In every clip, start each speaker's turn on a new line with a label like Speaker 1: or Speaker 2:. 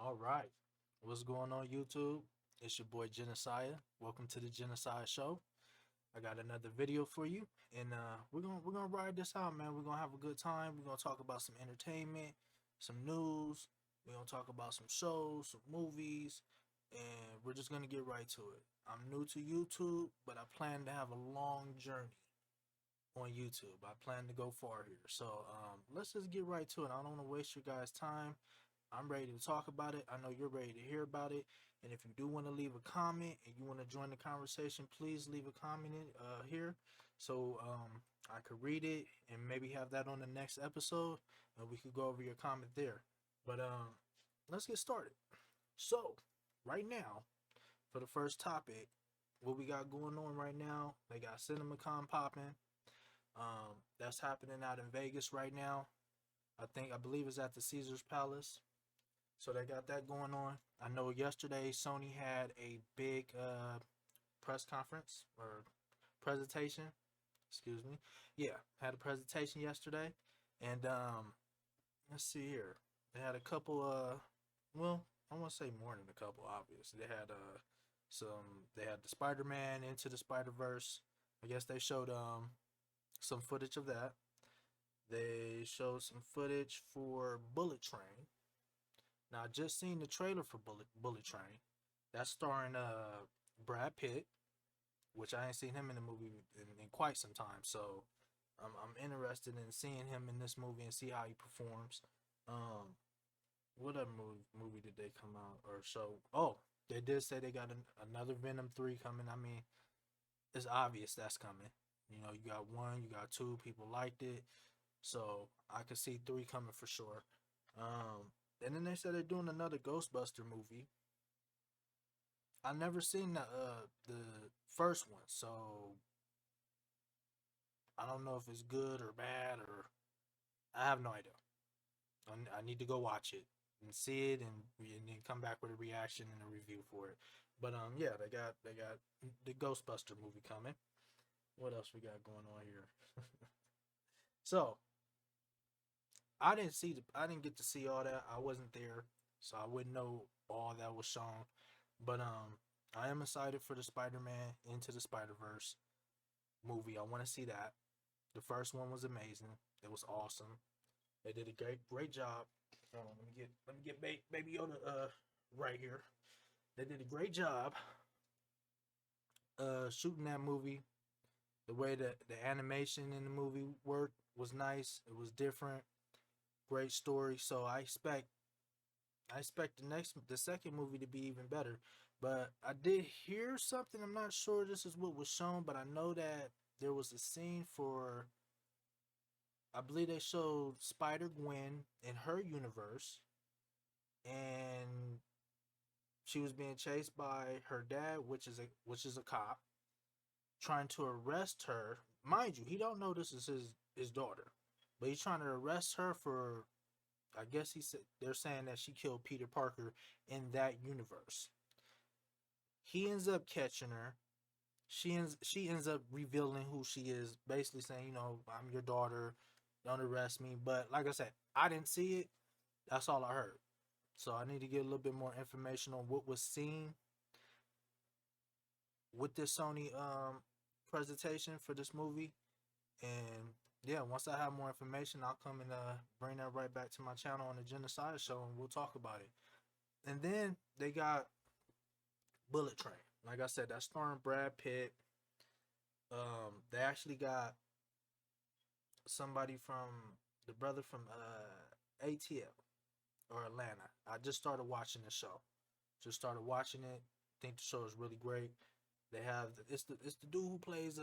Speaker 1: All right. What's going on, YouTube? It's your boy Genocide. Welcome to the Genocide Show. I got another video for you, and we're gonna ride this out, man. We're gonna have a good time. We're gonna talk about some entertainment, some news. We're gonna talk about some shows, some movies, and we're just gonna get right to it. I'm new to YouTube, but I plan to have a long journey on YouTube. I plan to go far here. So let's just get right to it. I don't want to waste your guys' time. I'm ready to talk about it. I know you're ready to hear about it. And if you do want to leave a comment and you want to join the conversation, please leave a comment here so I could read it and maybe have that on the next episode and we could go over your comment there. But let's get started. So, right now, for the first topic, what we got going on right now, they got CinemaCon popping. That's happening out in Vegas right now. I believe it's at the Caesars Palace. So they got that going on. I know yesterday Sony had a big press conference or presentation. Excuse me. Yeah, had a presentation yesterday, and let's see here. They had a couple. Well, I want to say more than a couple. Obviously, they had some. They had the Spider-Man Into the Spider-Verse. I guess they showed some footage of that. They showed some footage for Bullet Train. Now I just seen the trailer for Bullet Train. That's starring Brad Pitt, which I ain't seen him in the movie in quite some time. So I'm interested in seeing him in this movie and see how he performs. Um, what other movie did they come out or show? Oh, they did say they got another Venom 3 coming. I mean, it's obvious that's coming. You know, you got one, you got two. People liked it, so I could see three coming for sure. Um, and then they said they're doing another Ghostbuster movie. I never seen the first one, so I don't know if it's good or bad or I have no idea. I need to go watch it and see it and then come back with a reaction and a review for it. But yeah, they got the Ghostbuster movie coming. What else we got going on here? So I didn't get to see all that. I wasn't there, so I wouldn't know all that was shown. But I am excited for the Spider-Man Into the Spider-Verse movie. I want to see that. The first one was amazing. It was awesome. They did a great job. Hold on, let me get Baby Yoda right here. They did a great job shooting that movie. The way that the animation in the movie worked was nice. It was different. Great story. So I expect the second movie to be even better. But I did hear something. I'm not sure this is what was shown, but I know that there was a scene for. I believe they showed Spider Gwen in her universe, and she was being chased by her dad, which is a cop, trying to arrest her. Mind you, he don't know this is his daughter, but he's trying to arrest her for. I guess he said they're saying that she killed Peter Parker in that universe. He ends up catching her. She ends up revealing who she is, basically saying, I'm your daughter, don't arrest me. But like I said, I didn't see it. That's all I heard. So I need to get a little bit more information on what was seen with this Sony presentation for this movie. And yeah, once I have more information, I'll come and bring that right back to my channel on the Genocide Show, and we'll talk about it. And then they got Bullet Train. Like I said, that's starring Brad Pitt. They actually got somebody from the brother from ATL or Atlanta. I just started watching the show. Just started watching it. Think the show is really great. They have it's the dude who plays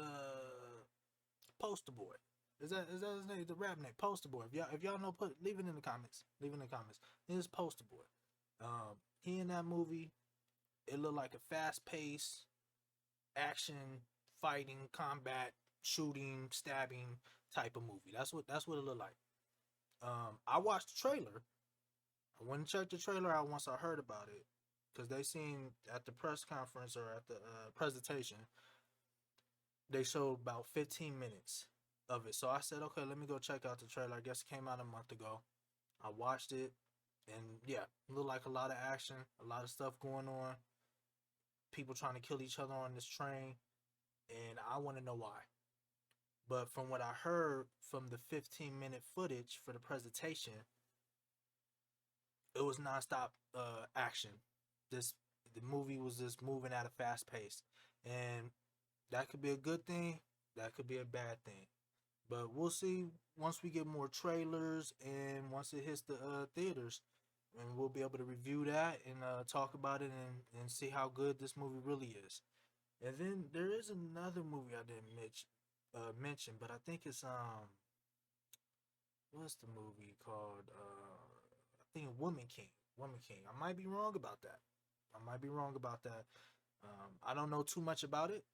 Speaker 1: Poster Boy. Is that his name? The rap name, Poster Boy. If y'all know, leave it in the comments. Leave it in the comments. It is Poster Boy. He in that movie. It looked like a fast paced action, fighting, combat, shooting, stabbing type of movie. That's what it looked like. I watched the trailer. I went and checked the trailer out once I heard about it because they seen at the press conference or at the presentation they showed about 15 minutes of it. So I said, okay, let me go check out the trailer. I guess it came out a month ago. I watched it. And yeah, look like a lot of action, a lot of stuff going on. People trying to kill each other on this train, and I want to know why. But from what I heard from the 15-minute footage for the presentation, it was nonstop action. This the movie was just moving at a fast pace, and that could be a good thing. That could be a bad thing. But we'll see once we get more trailers and once it hits the theaters, and we'll be able to review that and talk about it and see how good this movie really is. And then there is another movie I didn't mention, but I think it's what's the movie called? I think Woman King. Woman King. I might be wrong about that. I might be wrong about that. I don't know too much about it.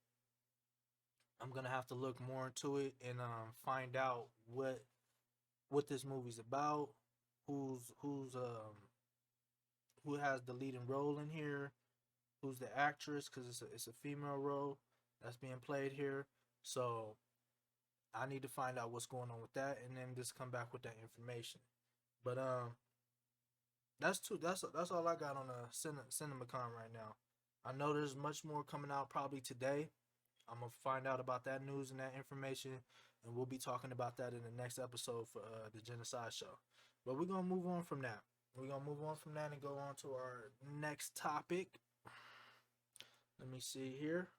Speaker 1: I'm gonna have to look more into it and find out what this movie's about, who's who has the leading role in here, who's the actress, because it's a female role that's being played here. So I need to find out what's going on with that, and then just come back with that information. But that's all I got on the CinemaCon right now. I know there's much more coming out probably today. I'm gonna find out about that news and that information, and we'll be talking about that in the next episode for the Genocide Show. But we're gonna move on from that. We're gonna move on from that and go on to our next topic. Let me see here.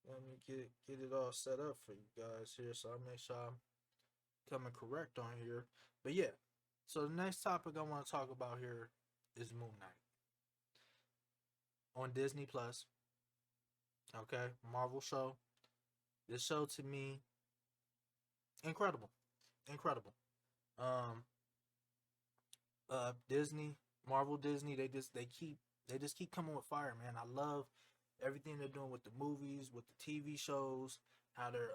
Speaker 1: Let me get it all set up for you guys here, so I make sure I'm coming correct on here. But yeah, so the next topic I want to talk about here is Moon Knight on Disney Plus. Okay, Marvel show. This show to me, incredible, incredible. Um, Disney, Marvel, Disney, they just keep coming with fire, man. I love everything they're doing with the movies, with the TV shows, how they're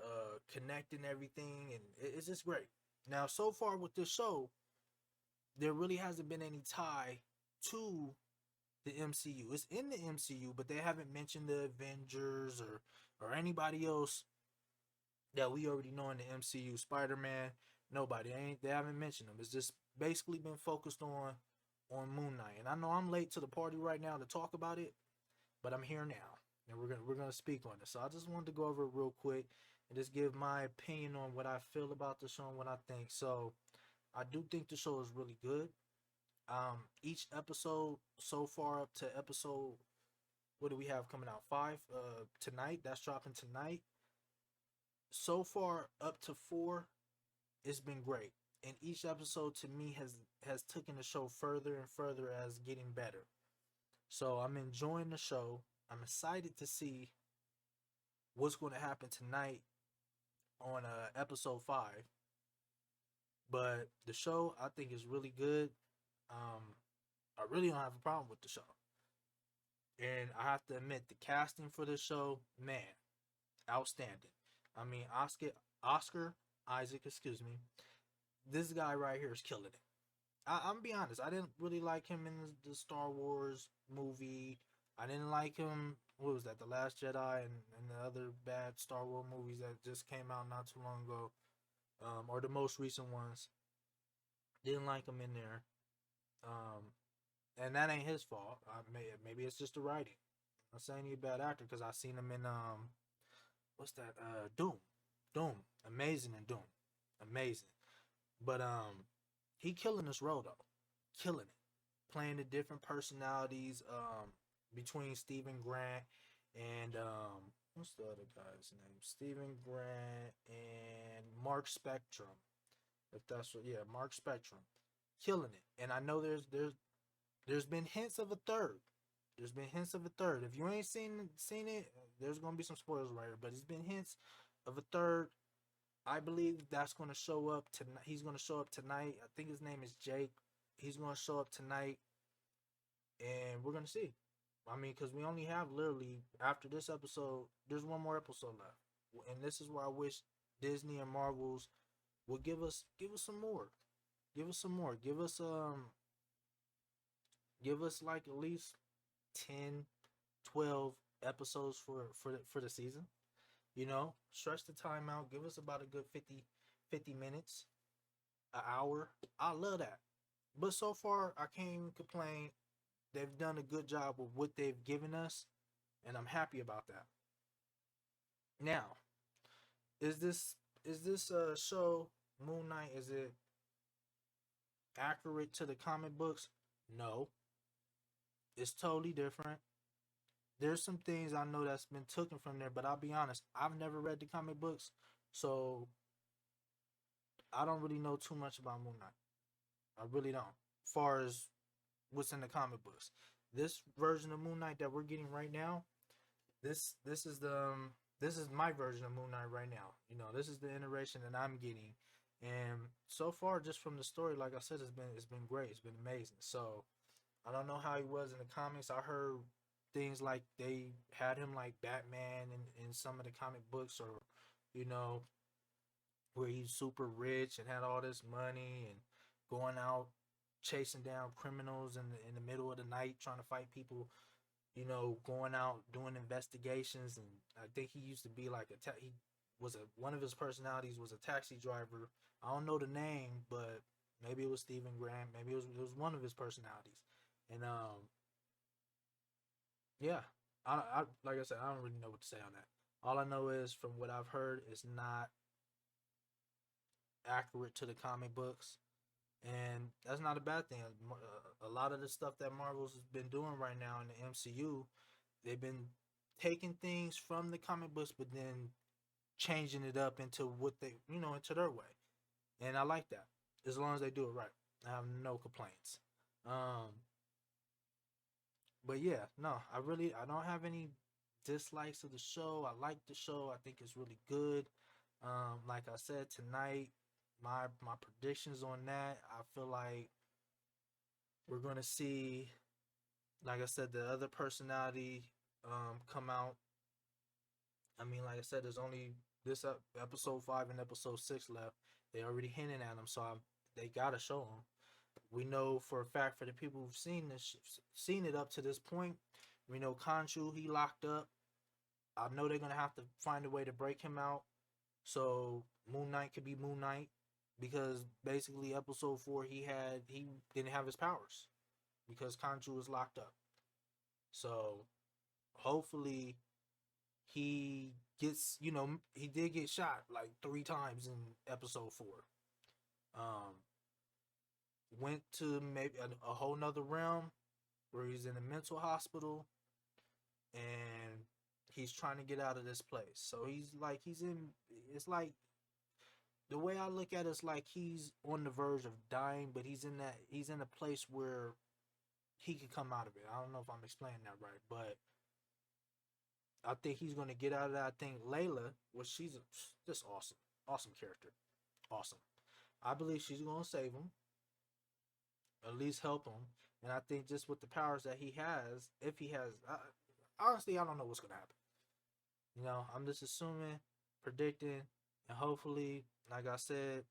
Speaker 1: connecting everything, and it's just great. Now, so far with this show, there really hasn't been any tie to the MCU. It's in the MCU, but they haven't mentioned the Avengers or anybody else that we already know in the MCU. Spider-Man, nobody. They haven't mentioned them. It's just basically been focused on Moon Knight. And I know I'm late to the party right now to talk about it, but I'm here now, and we're gonna speak on it. So I just wanted to go over it real quick and just give my opinion on what I feel about the show and what I think. So I do think the show is really good. Each episode so far up to episode, what do we have coming out? 5 tonight. That's dropping tonight. So far up to 4, it's been great. And each episode to me has taken the show further and further as getting better. So I'm enjoying the show. I'm excited to see what's going to happen tonight on episode 5. But the show I think is really good. I really don't have a problem with the show. And I have to admit, the casting for this show, man, outstanding. I mean, Oscar Isaac, excuse me. This guy right here is killing it. I'm gonna be honest. I didn't really like him in the Star Wars movie. I didn't like him. What was that? The Last Jedi and the other bad Star Wars movies that just came out not too long ago, or the most recent ones. Didn't like him in there. Um, and that ain't his fault. Maybe it's just the writing. I'm not saying he's a bad actor because I seen him in what's that? Doom. Doom. Amazing in Doom. Amazing. But he killing this role though. Killing it. Playing the different personalities between Stephen Grant and what's the other guy's name? Stephen Grant and Mark Spectrum. If that's what, yeah, Mark Spectrum. Killing it. And I know there's been hints of a third. There's been hints of a third. If you ain't seen it, there's gonna be some spoilers right here. But it's been hints of a third. I believe that's gonna show up tonight. He's gonna show up tonight. I think his name is Jake. He's gonna show up tonight, and we're gonna see. I mean, because we only have literally after this episode, there's one more episode left, and this is where I wish Disney and Marvels will give us some more, give us some more, give us like at least 10, 12 episodes for the season. You know, stretch the time out. Give us about a good 50 minutes, an hour. I love that. But so far, I can't even complain. They've done a good job with what they've given us, and I'm happy about that. Now, is this show Moon Knight? Is it accurate to the comic books? No, it's totally different. There's some things I know that's been taken from there, but I'll be honest, I've never read the comic books, so I don't really know too much about Moon Knight. I really don't. As far as what's in the comic books, this version of Moon Knight that we're getting right now, this is my version of Moon Knight right now. You know, this is the iteration that I'm getting, and so far, just from the story, like I said, it's been great. It's been amazing. So I don't know how he was in the comics. I heard things like they had him like Batman in some of the comic books, or you know, where he's super rich and had all this money and going out chasing down criminals in the middle of the night trying to fight people, you know, going out doing investigations. And I think he used to be like he was a one of his personalities was a taxi driver. I don't know the name, but maybe it was Stephen Grant, maybe it was one of his personalities. And yeah, I like I said, I don't really know what to say on that. All I know is from what I've heard, it's not accurate to the comic books, and that's not a bad thing. A lot of the stuff that Marvel's been doing right now in the MCU, they've been taking things from the comic books, but then changing it up into what they, you know, into their way, and I like that. As long as they do it right, I have no complaints. Um, but yeah, no, I don't have any dislikes of the show. I like the show. I think it's really good. Like I said tonight, my predictions on that, I feel like we're gonna see, like I said, the other personality come out. I mean, like I said, there's only this episode 5 and episode 6 left. They already hinting at them, so they gotta show them. We know for a fact, for the people who've seen it up to this point, we know Khonshu, he locked up. I know they're gonna have to find a way to break him out, so Moon Knight could be Moon Knight, because basically episode 4 he didn't have his powers because Khonshu was locked up. So hopefully he gets, you know, he did get shot like 3 times in episode 4. Um, went to maybe a whole nother realm where he's in a mental hospital, and he's trying to get out of this place. So he's in, it's like, the way I look at it is like he's on the verge of dying, but he's in a place where he could come out of it. I don't know if I'm explaining that right, but I think he's gonna get out of that. I think Layla, well, she's just awesome, awesome character, awesome. I believe she's gonna save him, at least help him, and I think just with the powers that he has, if he has, honestly, I don't know what's gonna happen. You know, I'm just assuming, predicting, and hopefully, like I said,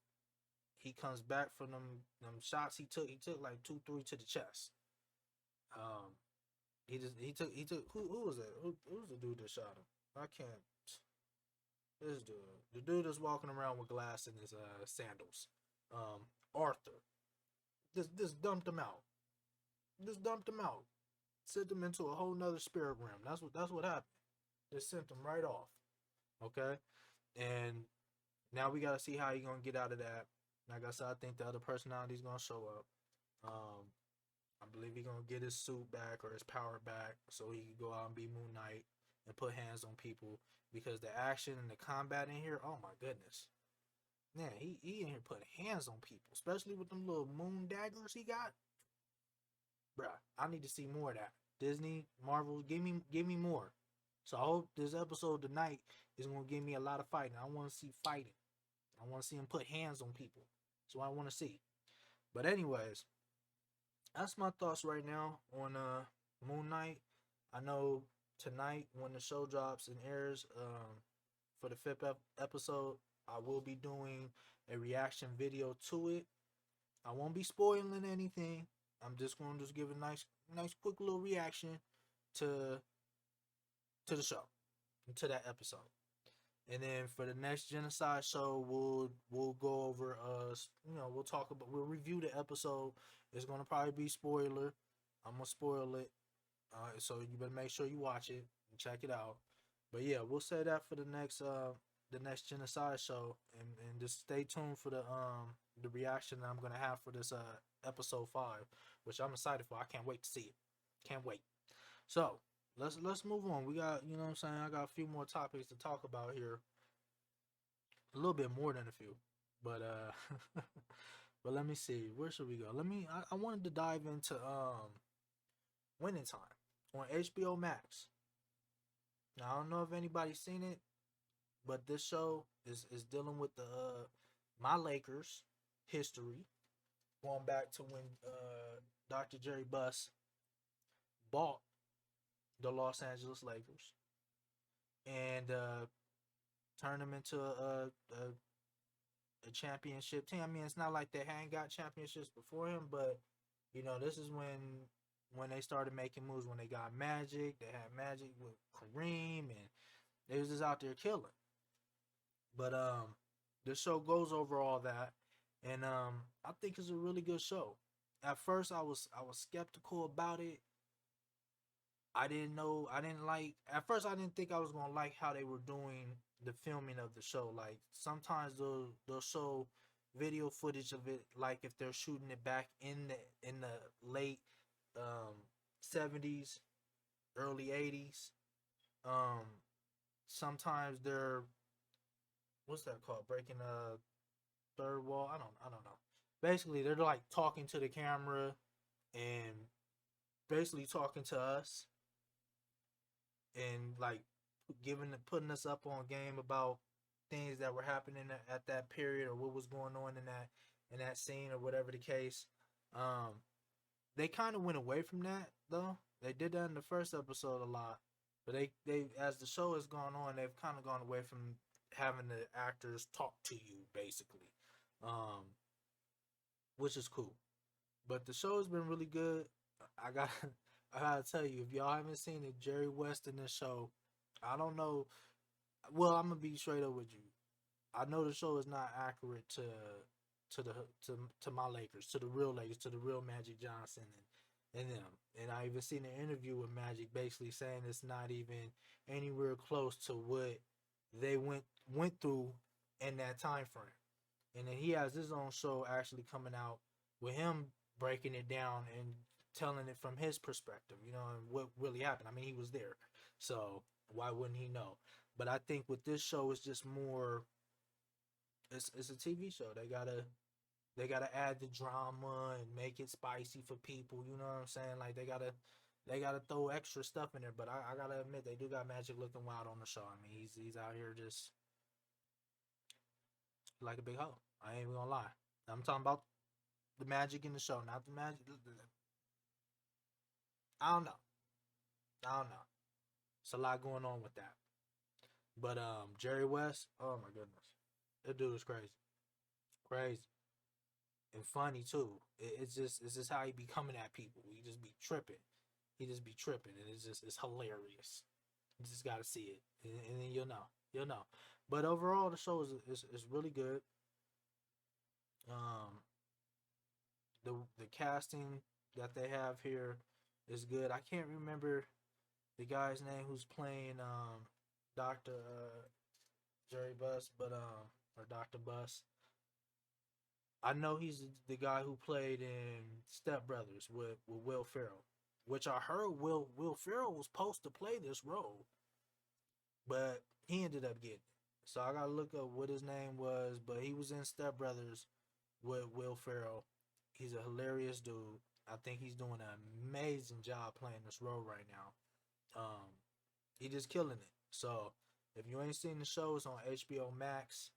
Speaker 1: he comes back from them shots he took. He took like 2, 3 to the chest. Um, he took who was that? Who was the dude that shot him? I can't. This dude, the dude that's walking around with glass in his sandals. Arthur. Just dumped him out. Just dumped him out. Sent him into a whole nother spirit realm. That's what happened. Just sent him right off. Okay, and now we gotta see how he gonna get out of that. Like I said, I think the other personality's gonna show up. Um, I believe he gonna get his suit back or his power back, so he can go out and be Moon Knight and put hands on people. Because the action and the combat in here, oh my goodness, man, he in here putting hands on people, especially with them little moon daggers he got. Bruh, I need to see more of that. Disney, Marvel, give me more. So I hope this episode tonight is gonna give me a lot of fighting. I want to see fighting. I want to see him put hands on people. That's what I want to see. But anyways, that's my thoughts right now on Moon Knight. I know tonight when the show drops and airs, for the fifth episode, I will be doing a reaction video to it. I won't be spoiling anything. I'm just going to just give a nice quick little reaction to the show, to that episode. And then for the next genocide show, we'll go over we'll talk about, we'll review the episode. It's gonna probably be spoiler. I'm gonna spoil it. So you better make sure you watch it and check it out. But yeah, we'll say that for the next genocide show, and just stay tuned for the reaction that I'm gonna have for this episode 5, which I'm excited for. I can't wait to see it. Can't wait. So let's move on. We got, you know what I'm saying, I got a few more topics to talk about here. A little bit more than a few. But but let me see. Where should we go? I wanted to dive into Winning Time on HBO Max. Now I don't know if anybody's seen it, but this show is dealing with the my Lakers history, going back to when Dr. Jerry Buss bought the Los Angeles Lakers and turned them into a championship team. I mean, it's not like they hadn't got championships before him, but you know, this is when they started making moves. When they got Magic, they had Magic with Kareem, and they was just out there killing. But the show goes over all that, and I think it's a really good show. At first, I was skeptical about it. I didn't know. I didn't like. At first, I didn't think I was gonna like how they were doing the filming of the show. Like sometimes they'll show video footage of it, like if they're shooting it back in the late um 70s, early 80s. Um, sometimes they're, what's that called? Breaking a third wall. I don't know. Basically, they're like talking to the camera and basically talking to us and like putting us up on game about things that were happening at that period, or what was going on in that scene, or whatever the case. Um, they kind of went away from that though. They did that in the first episode a lot, but they as the show has gone on, they've kind of gone away from having the actors talk to you basically, um, which is cool. But the show has been really good. I got I gotta tell you, if y'all haven't seen it, Jerry West in this show, I don't know. Well, I'm gonna be straight up with you. I know the show is not accurate to the to my Lakers, to the real Lakers, to the real Magic Johnson and them. And I even seen an interview with Magic basically saying it's not even anywhere close to what they went through in that time frame. And then he has his own show actually coming out with him breaking it down and telling it from his perspective, you know, and what really happened. I mean, he was there, so why wouldn't he know? But I think with this show, it's just more. It's a TV show. They gotta add the drama and make it spicy for people. You know what I'm saying? Like they gotta throw extra stuff in there. But I gotta admit, they do got Magic looking wild on the show. I mean, he's out here just like a big hoe. I ain't even gonna lie. I'm talking about the Magic in the show, not the Magic. I don't know. I don't know. It's a lot going on with that. But Jerry West, oh my goodness, that dude is crazy, crazy, and funny too. It's just how he be coming at people. He just be tripping. He just be tripping, and it's hilarious. You just gotta see it, and then you'll know. But overall, the show is really good. Um, the casting that they have here is good. I can't remember the guy's name who's playing Doctor Jerry Buss, but or Doctor Buss. I know he's the guy who played in Step Brothers with Will Ferrell, which I heard Will Ferrell was supposed to play this role, but he ended up getting it. So I gotta look up what his name was, but he was in Step Brothers with Will Ferrell. He's a hilarious dude. I think he's doing an amazing job playing this role right now. He just killing it. So if you ain't seen the show, it's on HBO Max.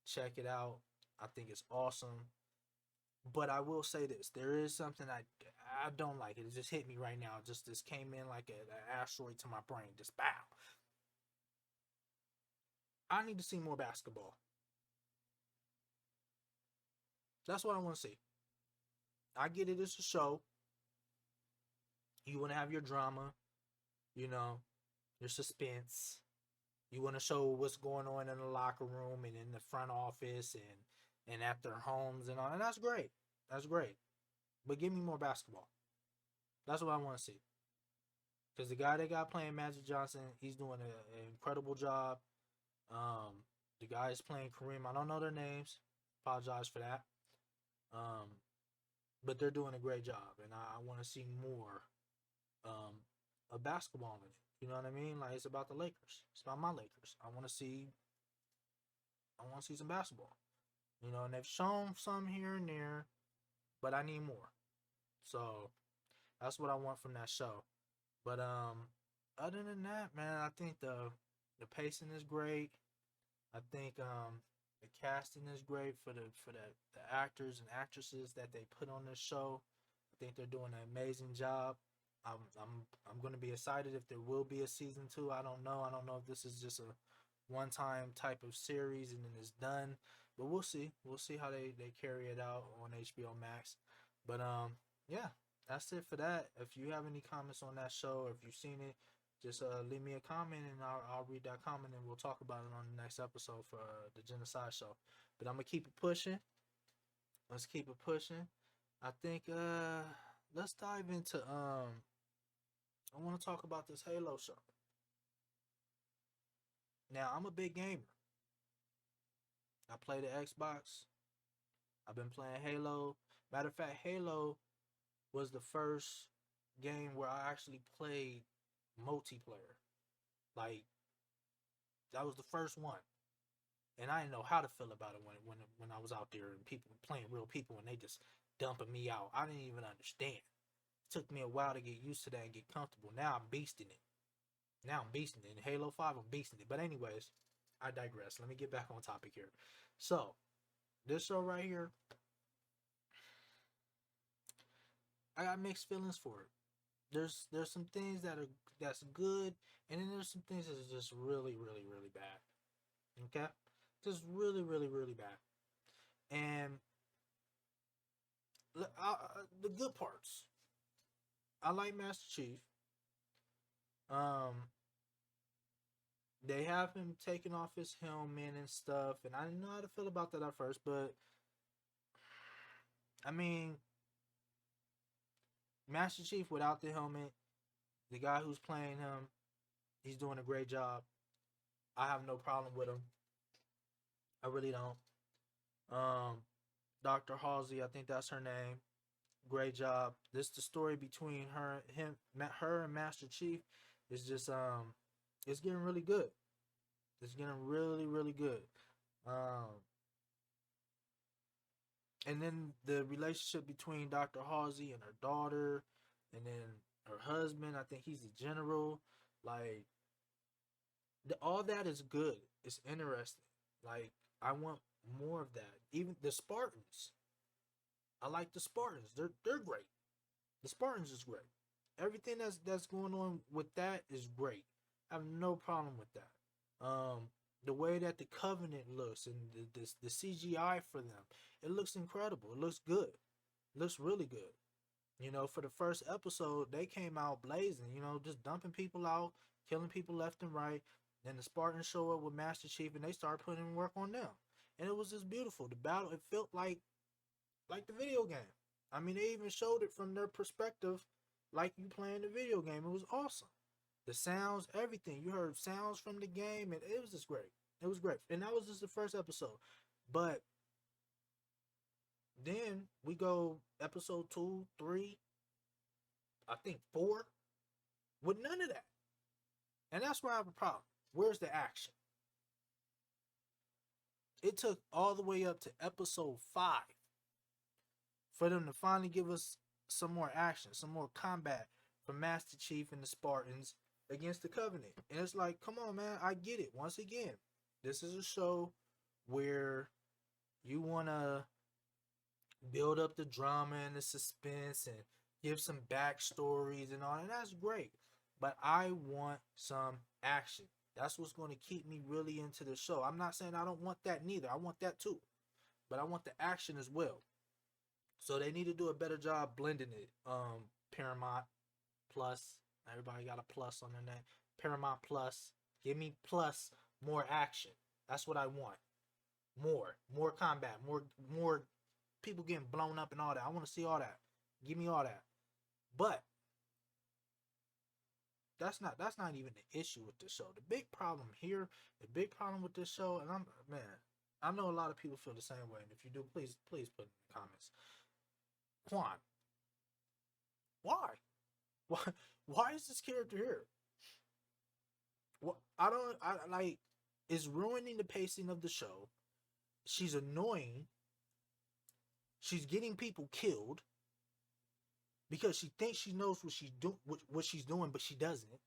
Speaker 1: Check it out. I think it's awesome. But I will say this: there is something I don't like. It just hit me right now. Just this came in like an asteroid to my brain. Just bow. I need to see more basketball. That's what I want to see. I get it. It's a show. You want to have your drama, you know, your suspense. You want to show what's going on in the locker room and in the front office and at their homes and all, and that's great. That's great. But give me more basketball. That's what I want to see. Because the guy they got playing Magic Johnson, he's doing an incredible job. Um, the guys playing Kareem, I don't know their names. Apologize for that. Um, but they're doing a great job, and I want to see more um, of basketball in it. You know what I mean? Like it's about the Lakers. It's about my Lakers. I want to see some basketball. You know, and they've shown some here and there, but I need more. So that's what I want from that show. But other than that, man, I think the pacing is great. I think the casting is great for the actors and actresses that they put on this show. I think they're doing an amazing job. I'm gonna be excited if there will be a season two. I don't know. I don't know if this is just a one time type of series and then it's done. But we'll see. We'll see how they carry it out on HBO Max. But yeah, that's it for that. If you have any comments on that show, or if you've seen it, just leave me a comment and I'll read that comment and we'll talk about it on the next episode for the Genocide Show. But I'm gonna keep it pushing. Let's keep it pushing. I think let's dive into I want to talk about this Halo show. Now I'm a big gamer. I play the Xbox. I've been playing Halo. Matter of fact, Halo was the first game where I actually played multiplayer. Like that was the first one, and I didn't know how to feel about it when I was out there and people playing real people and they just dumping me out. I didn't even understand. It took me a while to get used to that and get comfortable. Now I'm beasting it. Now I'm beasting it. In Halo 5, I'm beasting it. But anyways, I digress. Let me get back on topic here. So, this show right here, I got mixed feelings for it. There's some things that's good, and then there's some things that's just really, really, really bad. Okay? Just really, really, really bad. And the good parts. I like Master Chief. Um, they have him taking off his helmet and stuff, and I didn't know how to feel about that at first, but I mean, Master Chief without the helmet, the guy who's playing him, he's doing a great job. I have no problem with him. I really don't. Um, Dr. Halsey, I think that's her name. Great job. This the story between her and Master Chief is just it's getting really good. It's getting really, really good. Um, and then the relationship between Dr. Halsey and her daughter, and then her husband. I think he's a general. Like all that is good. It's interesting. Like I want more of that. Even the Spartans. I like the Spartans. They're great. The Spartans is great. Everything that's going on with that is great. I have no problem with that. The way that the Covenant looks and the CGI for them, it looks incredible. It looks good. It looks really good. You know, for the first episode, they came out blazing. You know, just dumping people out, killing people left and right. Then the Spartans show up with Master Chief, and they start putting in work on them. And it was just beautiful. The battle, it felt like the video game. I mean, they even showed it from their perspective, like you playing the video game. It was awesome. The sounds, everything. You heard sounds from the game, and it was just great. It was great. And that was just the first episode. But then we go episode 2, 3, I think 4, with none of that. And that's where I have a problem. Where's the action? It took all the way up to episode 5 for them to finally give us some more action, some more combat from Master Chief and the Spartans against the Covenant. And it's like, come on, man, I get it. Once again, this is a show where you want to build up the drama and the suspense and give some backstories and all, and that's great. But I want some action. That's what's going to keep me really into the show. I'm not saying I don't want that neither. I want that too. But I want the action as well. So they need to do a better job blending it. Paramount Plus. Everybody got a plus on their name. Paramount Plus. Give me plus more action. That's what I want. More combat, more people getting blown up and all that. I want to see all that. Give me all that. But that's not even the issue with this show. The big problem here, the big problem with this show, and I know a lot of people feel the same way. And if you do, please put in the comments. Quan, why? Why why is this character here? What I don't I like is ruining the pacing of the show. She's annoying. She's getting people killed because she thinks she knows what she's doing, but she doesn't.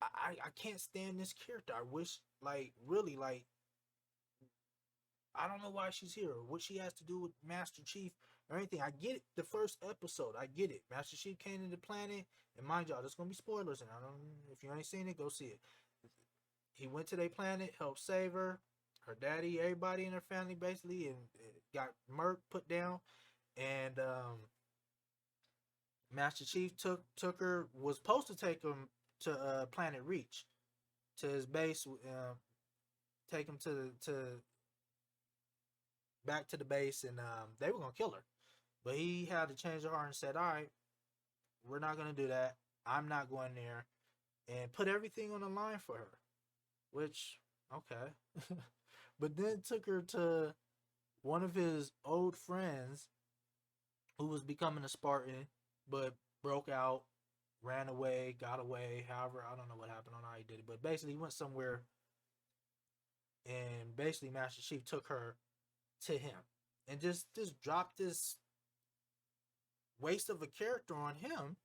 Speaker 1: I can't stand this character. I wish really I don't know why she's here or what she has to do with Master Chief or anything. I get it. The first episode, I get it. Master Chief came to the planet, and mind y'all, there's gonna be spoilers, and I don't. If you ain't seen it, go see it. He went to their planet, helped save her daddy, everybody in her family, basically, and got murked, put down, and Master Chief took her. Was supposed to take him to Planet Reach, to his base. Take him to back to the base, and they were gonna kill her, but he had to change her heart and said, "All right, we're not gonna do that. I'm not going there," and put everything on the line for her. Which okay, but then took her to one of his old friends who was becoming a Spartan, but broke out, ran away, got away. However, I don't know what happened on how he did it, but basically he went somewhere, and basically Master Chief took her to him, and just dropped this waste of a character on him.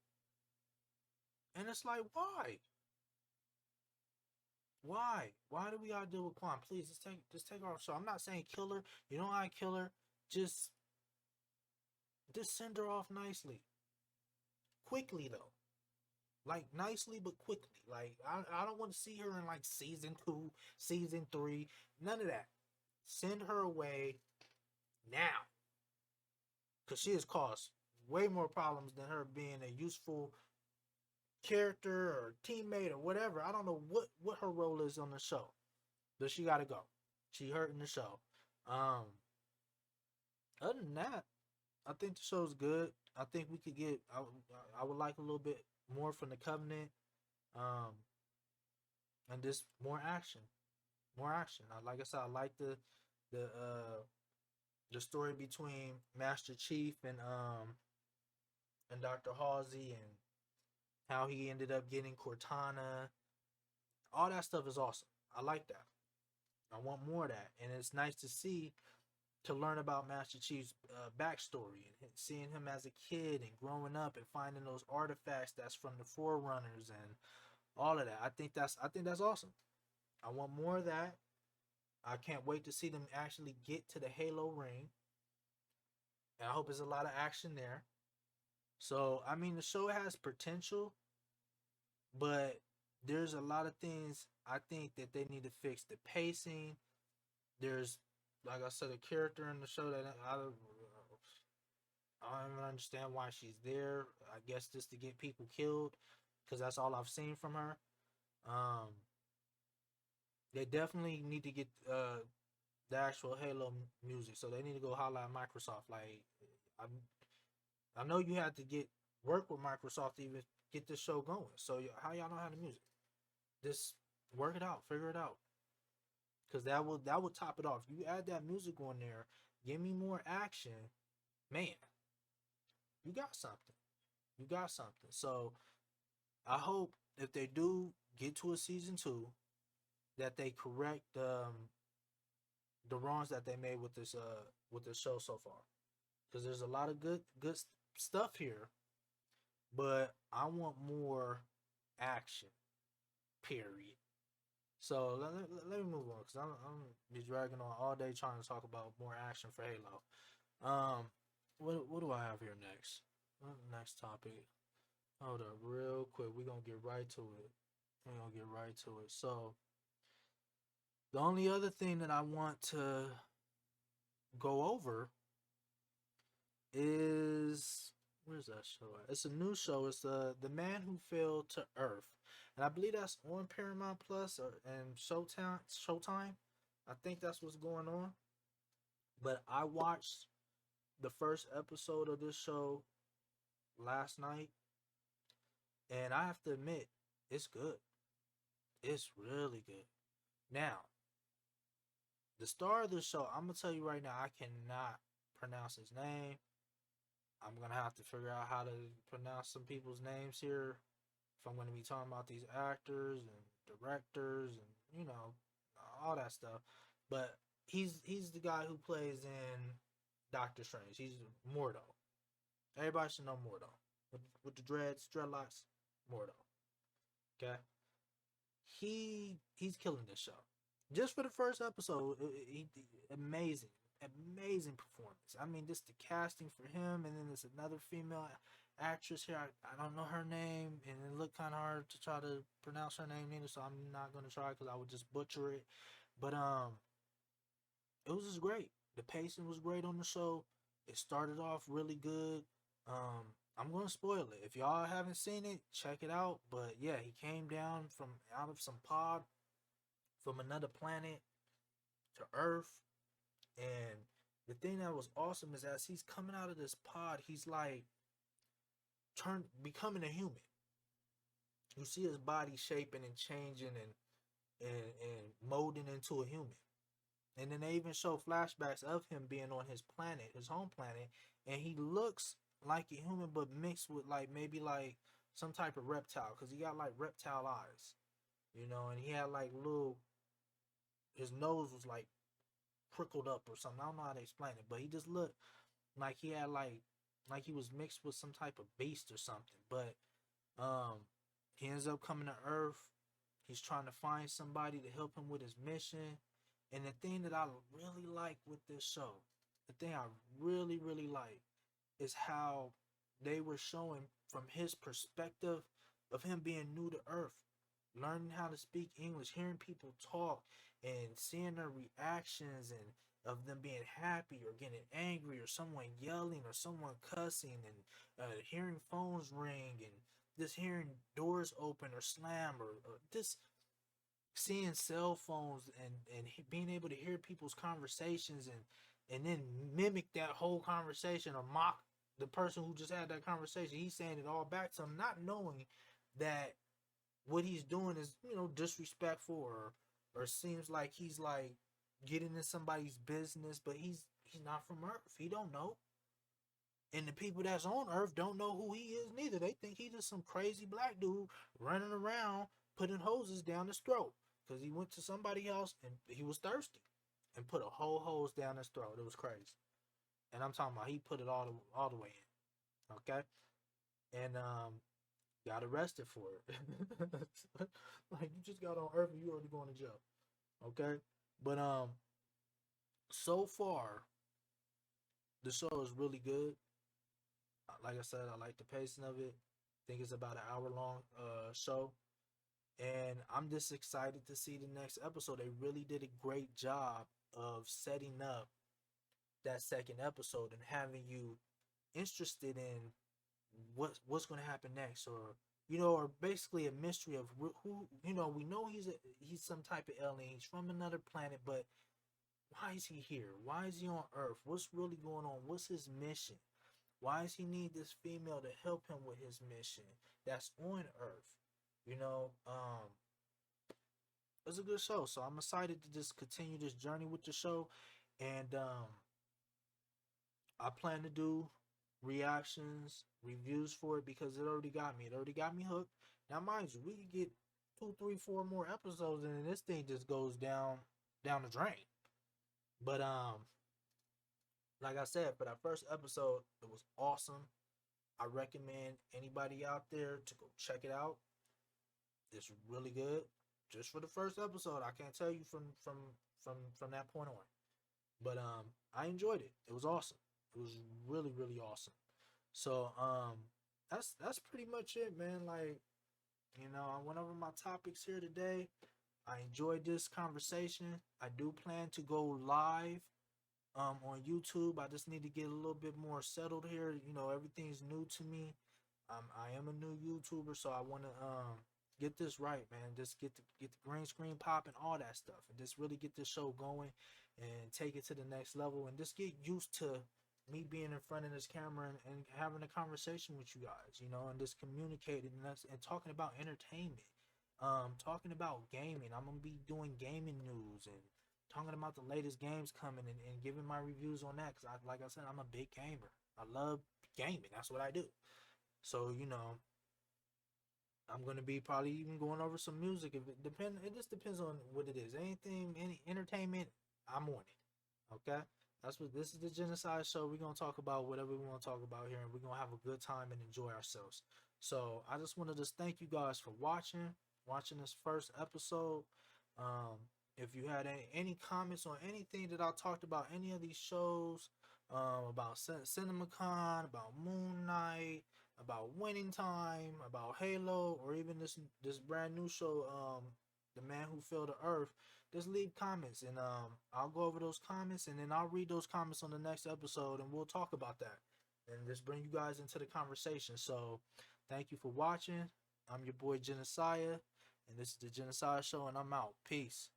Speaker 1: And it's like, why do we gotta deal with Quan? Please, just take her off. So I'm not saying kill her. You know how I kill her? Just send her off nicely, quickly though. Like nicely but quickly. Like I don't want to see her in like season 2, season 3, none of that. Send her away now, because she has caused way more problems than her being a useful character or teammate or whatever. I don't know what her role is on the show, but she got to go. She hurting the show. Other than that, I think the show's good. I think we could get. I would like a little bit more from the Covenant, um, and just more action, more action. Like I said, I like the story between Master Chief and Dr. Halsey, and how he ended up getting Cortana. All that stuff is awesome. I like that. I want more of that, and it's nice to see, to learn about Master Chief's backstory, and seeing him as a kid and growing up and finding those artifacts that's from the Forerunners and all of that. I think that's awesome. I want more of that. I can't wait to see them actually get to the Halo ring, and I hope there's a lot of action there. So I mean, the show has potential, but there's a lot of things I think that they need to fix. The pacing. There's, like I said, a character in the show that I don't even understand why she's there. I guess just to get people killed, because that's all I've seen from her. Um, they definitely need to get the actual Halo music, so they need to go holla at Microsoft. Like, I I know you had to get work with Microsoft to even get this show going. So how y'all know how to music? Just work it out, figure it out, because that will top it off. You add that music on there, give me more action, man. You got something. You got something. So I hope if they do get to a season 2, that they correct the wrongs that they made with this show so far. Because there's a lot of good stuff here, but I want more action. Period. So let me move on, because I'm be dragging on all day trying to talk about more action for Halo. What do I have here next? Next topic. Hold up, real quick. We're gonna get right to it. We're gonna get right to it. So the only other thing that I want to go over is Where's that show at? It's a new show. It's the Man Who Fell to Earth, and I believe that's on Paramount Plus or and Showtime. Showtime, I think that's what's going on. But I watched the first episode of this show last night, and I have to admit, it's good. It's really good. Now, the star of the show, I'm gonna tell you right now, I cannot pronounce his name. I'm gonna have to figure out how to pronounce some people's names here if I'm gonna be talking about these actors and directors and all that stuff. But he's the guy who plays in Doctor Strange. He's Mordo. Everybody should know Mordo with the dreadlocks. Mordo. Okay, he's killing this show. Just for the first episode, amazing, amazing performance. I mean, just the casting for him, and then there's another female actress here. I don't know her name, and it looked kind of hard to try to pronounce her name either. So I'm not gonna try because I would just butcher it. But it was just great. The pacing was great on the show. It started off really good. I'm gonna spoil it. If y'all haven't seen it, check it out. But yeah, he came down from out of some pod from another planet to Earth, and the thing that was awesome is as he's coming out of this pod, he's like becoming a human. You see his body shaping and changing and molding into a human. And then they even show flashbacks of him being on his planet, his home planet, and he looks like a human but mixed with like maybe like some type of reptile because he got like reptile eyes, and he had like little his nose was like prickled up or something. I don't know how to explain it, but he just looked like he had like he was mixed with some type of beast or something. But um he ends up coming to Earth. He's trying to find somebody to help him with his mission. And the thing that I really like with this show, the thing I really, really like is how they were showing from his perspective of him being new to Earth, learning how to speak English, hearing people talk and seeing their reactions and of them being happy or getting angry or someone yelling or someone cussing and hearing phones ring and just hearing doors open or slam or just seeing cell phones and being able to hear people's conversations and then mimic that whole conversation or mock the person who just had that conversation. He's saying it all back to him, not knowing that what he's doing is disrespectful or seems like he's like getting in somebody's business, but he's not from Earth. He don't know. And the people that's on Earth don't know who he is neither. They think he's just some crazy black dude running around putting hoses down his throat because he went to somebody else and he was thirsty and put a whole hose down his throat. It was crazy. And I'm talking about he put it all the way in. Okay? And got arrested for it. Like you just got on Earth and you already going to jail. Okay? But so far the show is really good. Like I said, I like the pacing of it. I think it's about an hour long show. And I'm just excited to see the next episode. They really did a great job of setting up that second episode and having you interested in what's going to happen next, or basically a mystery of who we know he's some type of alien. He's from another planet, but why is he here? Why is he on Earth? What's really going on? What's his mission? Why does he need this female to help him with his mission that's on Earth? It's a good show. So I'm excited to just continue this journey with the show. And I plan to do reactions, reviews for it because it already got me. It already got me hooked. Now, mind you, we could get 2, 3, 4 more episodes, and then this thing just goes down the drain. But like I said, for that first episode, it was awesome. I recommend anybody out there to go check it out. It's really good. Just for the first episode, I can't tell you from that point on. But I enjoyed it. It was awesome. It was really, really awesome. So that's pretty much it, man. Like, I went over my topics here today. I enjoyed this conversation. I do plan to go live on YouTube. I just need to get a little bit more settled here. You know, everything's new to me. I am a new YouTuber, so I want to get this right, man. Just get the green screen popping, all that stuff, and just really get this show going and take it to the next level, and just get used to me being in front of this camera and having a conversation with you guys, you know, and just communicating and talking about entertainment, talking about gaming. I'm gonna be doing gaming news and talking about the latest games coming and giving my reviews on that because like I said, I'm a big gamer. I love gaming. That's what I do. So you know, I'm gonna be probably even going over some music. If it depend, it just depends on what it is. Anything, any entertainment, I'm on it. Okay, that's what this is, the Genocide Show. We're gonna talk about whatever we want to talk about here, and we're gonna have a good time and enjoy ourselves. So I just want to just thank you guys for watching this first episode. Um, if you had any comments on anything that I talked about, any of these shows, about CinemaCon, about Moon Knight, about Winning Time, about Halo, or even this brand new show, The Man Who Fell to Earth, just leave comments and I'll go over those comments and then I'll read those comments on the next episode and we'll talk about that and just bring you guys into the conversation. So thank you for watching. I'm your boy Genocide, and this is the Genocide Show, and I'm out. Peace.